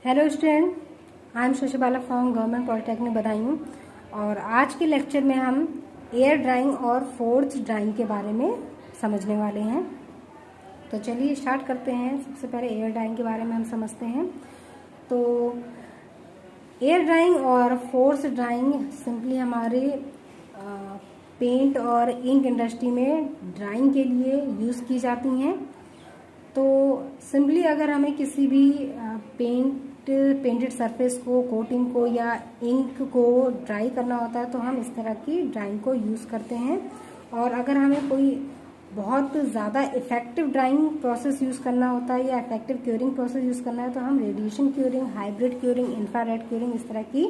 Hello student, I am Shashibala from government polytechnic Badaun और आज के लेक्चर में हम एयर ड्राइंग और फोर्स ड्राइंग के बारे में समझने वाले हैं। तो चलिए स्टार्ट करते हैं। सबसे पहले एयर ड्राइंग के बारे में हम समझते हैं। तो एयर ड्राइंग और फोर्स ड्राइंग सिंपली हमारे पेंट और इंक इंडस्ट्री में ड्राइंग के लिए यूज़ की जाती हैं। तो सिंपली अगर हमें किसी भी पेंटेड सरफेस को, कोटिंग को या इंक को ड्राई करना होता है तो हम इस तरह की ड्राइंग को यूज़ करते हैं। और अगर हमें कोई बहुत ज़्यादा इफेक्टिव ड्राइंग प्रोसेस यूज़ करना होता है या इफेक्टिव क्यूरिंग प्रोसेस यूज़ करना है तो हम radiation curing, hybrid curing, infrared curing, इस तरह की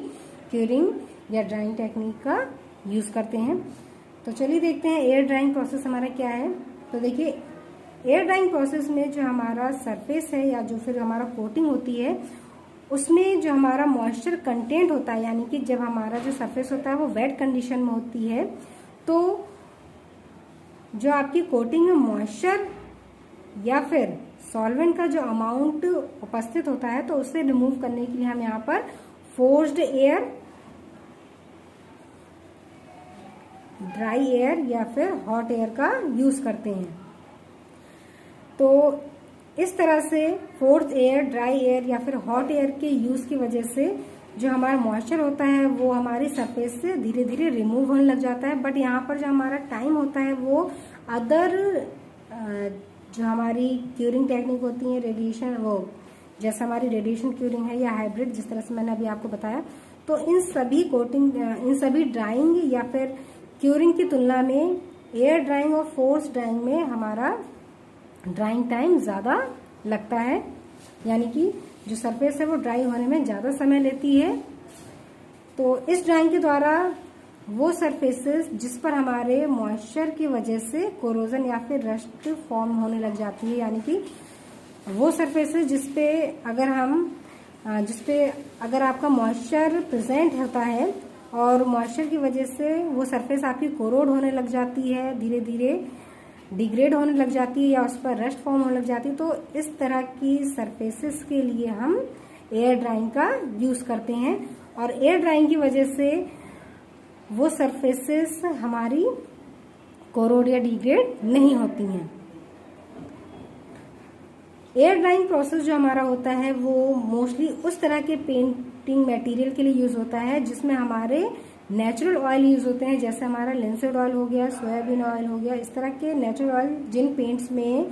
क्यूरिंग या ड्राइंग टेक्निक का यूज़ करते हैं। तो चलिए देखते हैं एयर ड्राइंग प्रोसेस हमारा क्या है। तो देखिए, एयर ड्राइंग प्रोसेस में जो हमारा सरफेस है या जो फिर हमारा कोटिंग होती है उसमें जो हमारा मॉइस्चर कंटेंट होता है, यानी कि जब हमारा जो सरफेस होता है वो वेट कंडीशन में होती है तो जो आपकी कोटिंग में मॉइस्चर या फिर सॉल्वेंट का जो अमाउंट उपस्थित होता है तो उसे रिमूव करने के लिए हम यहाँ पर फोर्स्ड एयर, ड्राई एयर या फिर हॉट एयर का यूज करते हैं। तो इस तरह से फोर्स एयर, ड्राई एयर या फिर हॉट एयर के यूज की वजह से जो हमारा मॉइस्चर होता है वो हमारी सरफेस से धीरे धीरे रिमूव होने लग जाता है। बट यहाँ पर जो हमारा टाइम होता है वो अदर जो हमारी क्यूरिंग टेक्निक होती है, रेडिएशन, वो जैसे हमारी रेडिएशन क्यूरिंग है या हाइब्रिड, जिस तरह से मैंने अभी आपको बताया, तो इन सभी ड्राइंग या फिर क्यूरिंग की तुलना में एयर ड्राइंग और फोर्स ड्राइंग में हमारा ड्राइंग टाइम ज़्यादा लगता है, यानी कि जो सरफेस है वो ड्राई होने में ज़्यादा समय लेती है। तो इस ड्राइंग के द्वारा वो सरफेसेस जिस पर हमारे मॉइस्चर की वजह से कोरोजन या फिर रस्ट फॉर्म होने लग जाती है, यानी कि वो सरफेसेस जिसपे अगर आपका मॉइस्चर प्रेजेंट होता है और मॉइस्चर की वजह से वो सरफेस आपकी कोरोड होने लग जाती है, धीरे धीरे डिग्रेड होने लग जाती है या उस पर रस्ट फॉर्म होने लग जाती है, तो इस तरह की सरफेसेस के लिए हम एयर ड्राइंग का यूज़ करते हैं। और एयर ड्राइंग की वजह से वो सरफेसेस हमारी कोरोड या डिग्रेड नहीं होती हैं। एयर ड्राइंग प्रोसेस जो हमारा होता है वो मोस्टली उस तरह के पेंटिंग मटेरियल के लिए यूज़ होता है जिसमें हमारे नेचुरल ऑयल यूज होते हैं, जैसे हमारा लिंसेड ऑयल हो गया, सोयाबीन ऑयल हो गया, इस तरह के नेचुरल ऑयल जिन पेंट्स में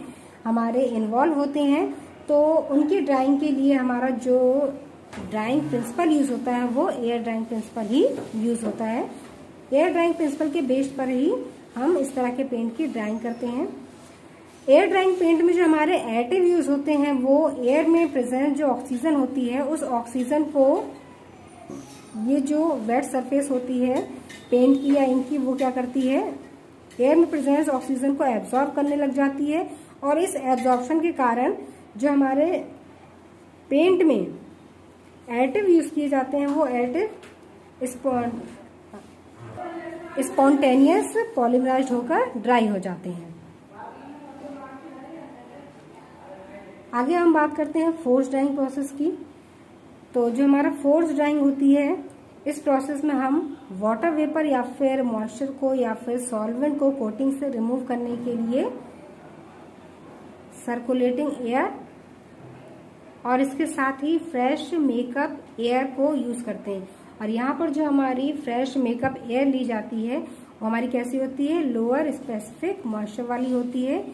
हमारे इन्वॉल्व होते हैं तो उनकी ड्राइंग के लिए हमारा जो ड्राइंग प्रिंसिपल यूज होता है वो एयर ड्राइंग प्रिंसिपल ही यूज होता है। एयर ड्राइंग प्रिंसिपल के बेस पर ही हम इस तरह के पेंट की ड्राइंग करते हैं। एयर ड्राइंग पेंट में जो हमारे एडिटिव यूज होते हैं वो एयर में प्रेजेंट जो ऑक्सीजन होती है उस ऑक्सीजन को, ये जो वेट सरफेस होती है पेंट की या इंक की, वो क्या करती है, एयर में प्रेजेंस ऑक्सीजन को एब्जॉर्ब करने लग जाती है और इस एब्जॉर्प्शन के कारण जो हमारे पेंट में एडिटिव यूज किए जाते हैं वो एडिटिव स्पॉन्टेनियस पॉलीमराइज्ड होकर ड्राई हो जाते हैं। आगे हम बात करते हैं फोर्स ड्राइंग प्रोसेस की। तो जो हमारा फोर्स ड्राइंग होती है इस प्रोसेस में हम वाटर वेपर या फिर मॉइस्चर को या फिर सॉल्वेंट को कोटिंग से रिमूव करने के लिए सर्कुलेटिंग एयर और इसके साथ ही फ्रेश मेकअप एयर को यूज करते हैं। और यहाँ पर जो हमारी फ्रेश मेकअप एयर ली जाती है वो हमारी कैसी होती है, लोअर स्पेसिफिक मॉइस्चर वाली होती है,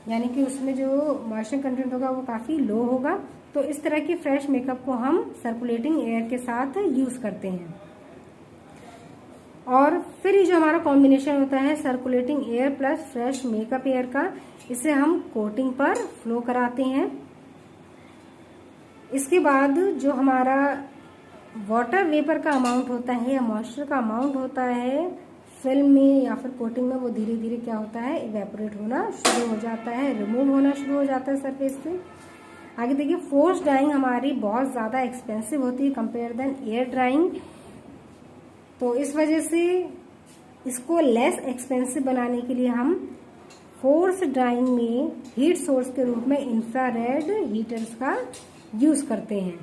यानी कि उसमें जो मॉइस्चर कंटेंट होगा वो काफी लो होगा। तो इस तरह की फ्रेश मेकअप को हम सर्कुलेटिंग एयर के साथ यूज करते हैं। और फिर ये जो हमारा कॉम्बिनेशन होता है circulating air plus fresh makeup air का, इसे हम कोटिंग पर फ्लो कराते हैं। इसके बाद जो हमारा वाटर वेपर का अमाउंट होता है या मॉइस्चर का अमाउंट होता है फिल्म में या फिर कोटिंग में, वो धीरे धीरे क्या होता है, इवेपोरेट होना शुरू हो जाता है, रिमूव होना शुरू हो जाता है सरफेस से। आगे देखिए, फोर्स ड्राइंग हमारी बहुत ज़्यादा एक्सपेंसिव होती है कंपेयर देन एयर ड्राइंग। तो इस वजह से इसको लेस एक्सपेंसिव बनाने के लिए हम फोर्स ड्राइंग में हीट सोर्स के रूप में इंफ्रारेड हीटर्स का यूज करते हैं।